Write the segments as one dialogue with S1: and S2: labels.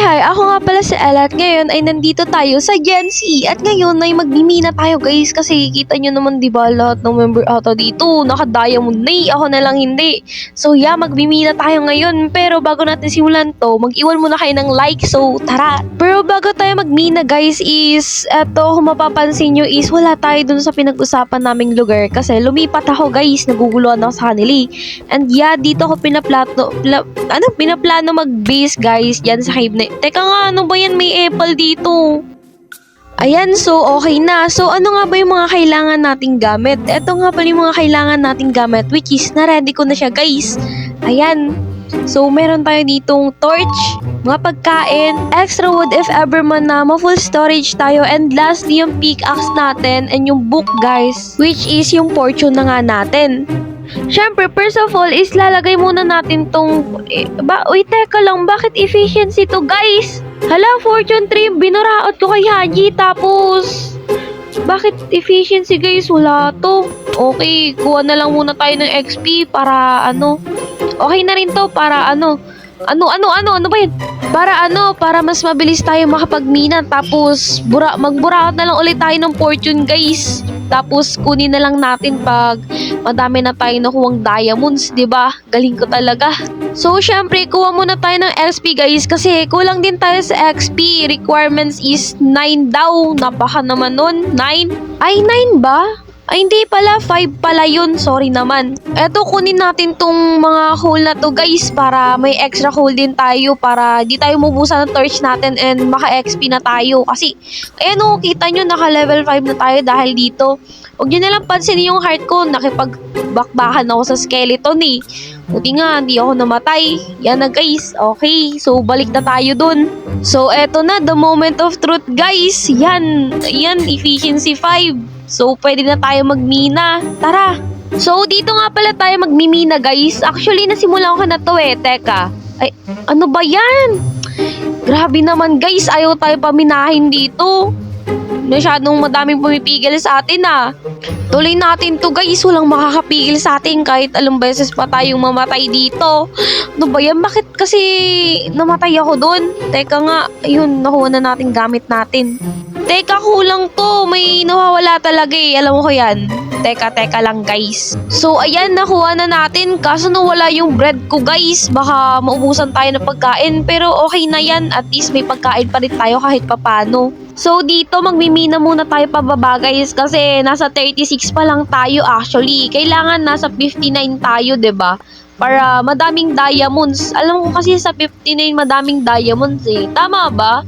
S1: Hi! Ako nga pala si Ella at ngayon ay nandito tayo sa Gen Z at ngayon ay magmimina tayo guys kasi kita nyo naman diba lahat ng member ata dito naka-diamond na ako na lang hindi. So yeah, magmimina tayo ngayon pero bago natin simulan to, mag-iwan muna kayo ng like, so tara! Pero bago tayo magmina guys is, eto kung mapapansin nyo is wala tayo dun sa pinag-usapan naming lugar kasi lumipat ako guys, naguguluhan ako sa kanila. And yeah, dito ako pinaplano mag-base guys dyan sa cave na. Teka nga, ano ba yan? May apple dito. Ayan, so okay na. So ano nga ba yung mga kailangan nating gamit? Ito nga pala yung mga kailangan nating gamit which is na-ready ko na siya guys. Ayan. So meron tayo ditong torch, mga pagkain, extra wood if ever man na ma-full storage tayo, and lastly yung pickaxe natin and yung book guys which is yung fortune na nga natin. Siyempre, first of all is lalagay muna natin tong uy, teka lang, bakit efficiency to guys? Hala, fortune 3 binaraot ko kay Haji tapos bakit efficiency guys? Wala to. Okay, kuha na lang muna tayo ng XP para ano. Okay na rin to para ano ba yun? Para mas mabilis tayo makapagmina tapos magburaot na lang ulit tayo ng fortune guys. Tapos kunin na lang natin pag madami na tayo nakuhang diamonds, 'di ba? Galing ko talaga. So syempre, kuha muna tayo ng XP guys kasi kulang din tayo sa XP. Requirements is 9 daw. Napaka naman nun. 9? Ay, 9 ba? Ay, hindi pala. 5 pala yun. Sorry naman. Eto, kunin natin tong mga coal na to guys para may extra coal din tayo para di tayo mabusan ng torch natin and maka-XP na tayo. Kasi, ayan o, kita nyo, naka-level 5 na tayo dahil dito. Huwag nyo nalang pansinin yung heart ko. Nakipagbakbakan ako sa skeleton eh. Buti nga, hindi ako namatay. Yan na guys. Okay, so balik na tayo dun. So, eto na, the moment of truth guys. Yan, efficiency 5. So, pwede na tayo magmina. Tara! So, dito nga pala tayo magmimina, guys. Actually, nasimulan ko na to eh. Teka. Ay, ano ba yan? Grabe naman, guys. Ayaw tayo paminahin dito. Masyadong madaming pumipigil sa atin, ah. Tuloy natin to, guys. Walang makakapigil sa atin kahit alam beses pa tayong mamatay dito. Ano ba yan? Bakit kasi namatay ako doon? Teka nga. Ayun, nakuha na natin gamit natin. Teka, kulang to. May nawawala talaga eh. Alam mo ko yan. Teka lang guys. So, ayan, nakuha na natin. Kaso nawala yung bread ko guys. Baka maubusan tayo ng pagkain. Pero okay na yan. At least may pagkain pa rin tayo kahit papano. So, dito magmimina muna tayo pababa guys. Kasi nasa 36 pa lang tayo actually. Kailangan nasa 59 tayo, 'di ba? Para madaming diamonds. Alam ko kasi sa 59 madaming diamonds eh. Tama ba?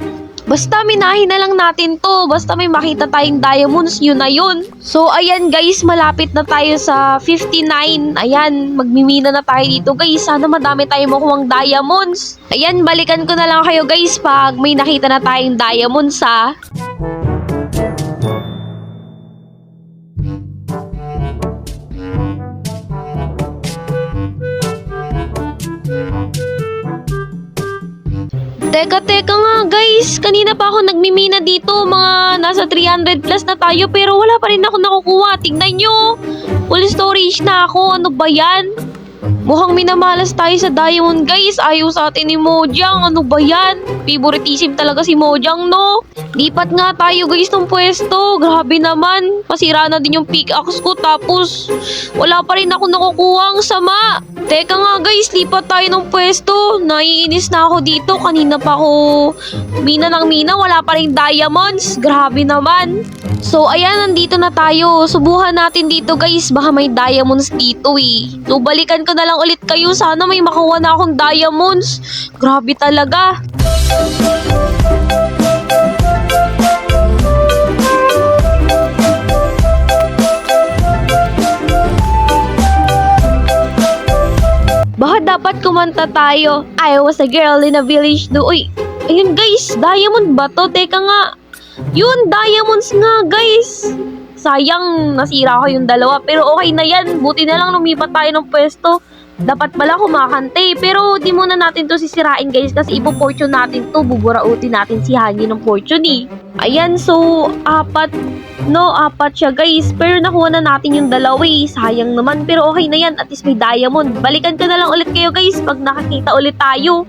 S1: Basta minahin na lang natin to. Basta may makita tayong diamonds, yun na yun. So, ayan guys, malapit na tayo sa 59. Ayan, magmimina na tayo dito guys. Sana madami tayong makuhang diamonds. Ayan, balikan ko na lang kayo guys pag may nakita na tayong diamonds ha. Teka nga guys, kanina pa ako nagmimina dito, mga nasa 300 plus na tayo pero wala pa rin ako nakukuha. Tingnan nyo, full storage na ako, ano ba yan? Mukhang minamalas tayo sa diamond guys, ayaw sa atin ni Mojang, ano ba yan? Favoritism talaga si Mojang no? Lipat nga tayo guys ng pwesto, grabe naman, pasira na din yung pickaxe ko tapos wala pa rin ako nakukuha, ang sama. Teka nga guys, lipat tayo ng pwesto, naiinis na ako dito, kanina pa ako mina ng mina, wala pa rin diamonds, grabe naman. So ayan, nandito na tayo, subuhan natin dito guys, baka may diamonds dito eh. So balikan ko na lang ulit kayo, sana may makuha na akong diamonds, grabe talaga. Baka dapat kumanta tayo. I was a girl in a village do. Uy, ayun guys, diamond ba to? Teka nga. Yun, diamonds nga guys. Sayang, nasira ko yung dalawa. Pero okay na yan. Buti na lang lumipat tayo ng pwesto. Dapat pala kumakante. Pero di muna natin to sisirain guys kasi ipo-fortune natin to. Buburautin natin si Hangi ng fortune eh. Ayan, so apat siya guys. Pero nakuha na natin yung dalawa eh. Sayang naman. Pero okay na yan. At least may diamond. Balikan ko na lang ulit kayo guys pag nakakita ulit tayo.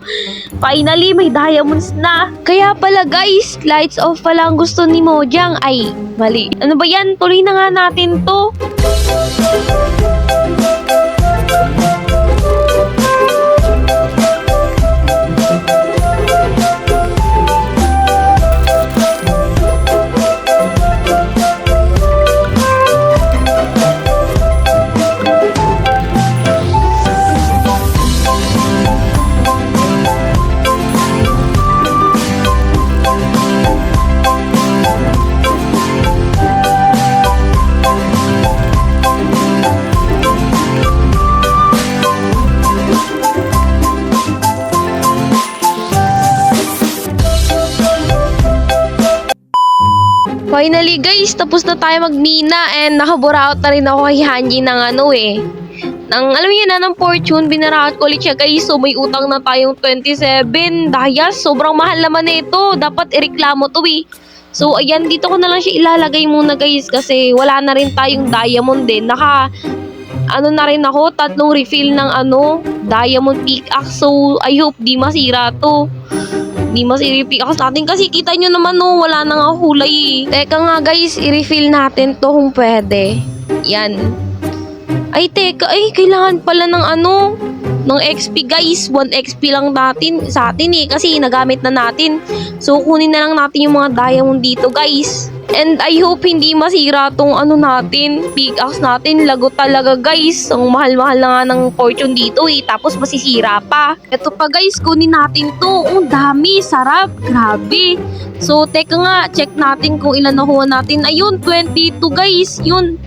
S1: Finally, may diamonds na. Kaya pala guys, lights off pala ang gusto ni Mojang. Ay, mali. Ano ba yan? Tuloy na nga natin to. Finally guys, tapos na tayo magmina and nakaburaot na rin ako kay Hanji ng alam niyo na, ng fortune. Binaraot ko ulit siya guys, so may utang na tayong 27 dayas. Sobrang mahal naman ito, dapat ireklamo to eh. So ayan, dito ko na lang siya ilalagay muna guys kasi wala na rin tayong diamond din. Na rin ako, 3 refill ng diamond pickaxe. So I hope di masira to. Di mas i-refill natin kasi kita nyo naman wala na nga kulay eh. Teka nga guys, i-refill natin to kung pwede. Yan. Ay teka, kailangan pala ng XP guys. 1 XP lang sa atin eh kasi nagamit na natin. So kunin na lang natin yung mga diamond dito guys. And I hope hindi masira tong natin, pickaxe natin. Lago talaga guys. Ang mahal-mahal na nga ng fortune dito eh. Tapos masisira pa. Ito pa guys, kunin natin to. Ang dami, sarap, grabe. So teka nga, check natin kung ilan nakuha natin. Ayun, 22 guys. Yun.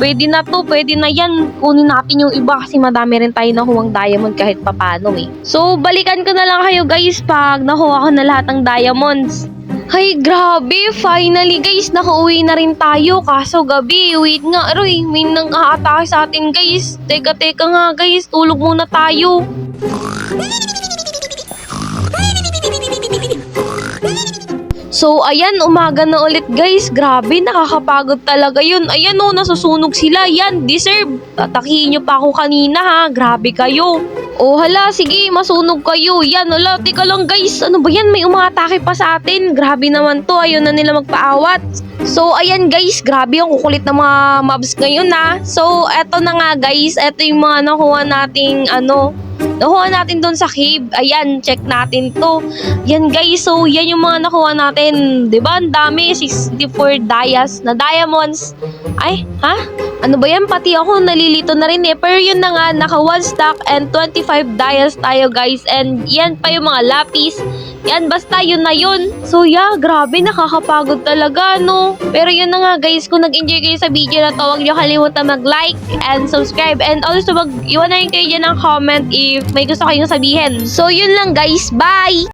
S1: Pwede na to, pwede na yan. Kunin natin yung iba kasi madami rin tayo nakuhang diamond kahit papano eh. So balikan ko na lang kayo guys pag nakuha ko na lahat ng diamonds. Ay, grabe. Finally, guys, nakauwi na rin tayo. Kaso gabi, wait nga, Aroy, may nang-aatake sa atin, guys. Teka nga, guys. Tulog muna tayo. So, ayan, umaga na ulit, guys. Grabe, nakakapagod talaga yun. Ayan, nasusunog sila. Yan, deserve. Tatakihin nyo pa ako kanina, ha. Grabe kayo. Oh, hala, sige, masunog kayo. Yan, hala, tika lang guys. Ano ba yan? May umatake pa sa atin. Grabe naman to. Ayaw na nila magpaawat. So, ayan guys. Grabe yung kukulit na mga mobs ngayon ha. So, eto na nga guys. Eto yung mga nakuha nating nakuha natin doon sa cave. Ayan, check natin to. Yan guys, so yan yung mga nakuha natin. Diba? Ang dami, 64 dayas na diamonds. Ay, ha? Ano ba yan? Pati ako nalilito na rin eh. Pero yun na nga, naka 1 stack and 25 dayas tayo guys. And yan pa yung mga lapis. Yan, basta yun na yun. So yeah, grabe, nakakapagod talaga, no? Pero yun na nga guys, kung nag-enjoy kayo sa video na to, huwag nyo kalimutan mag-like and subscribe. And also, iwan na rin kayo dyan ng comment if may gusto kayong sabihin. So yun lang guys, bye!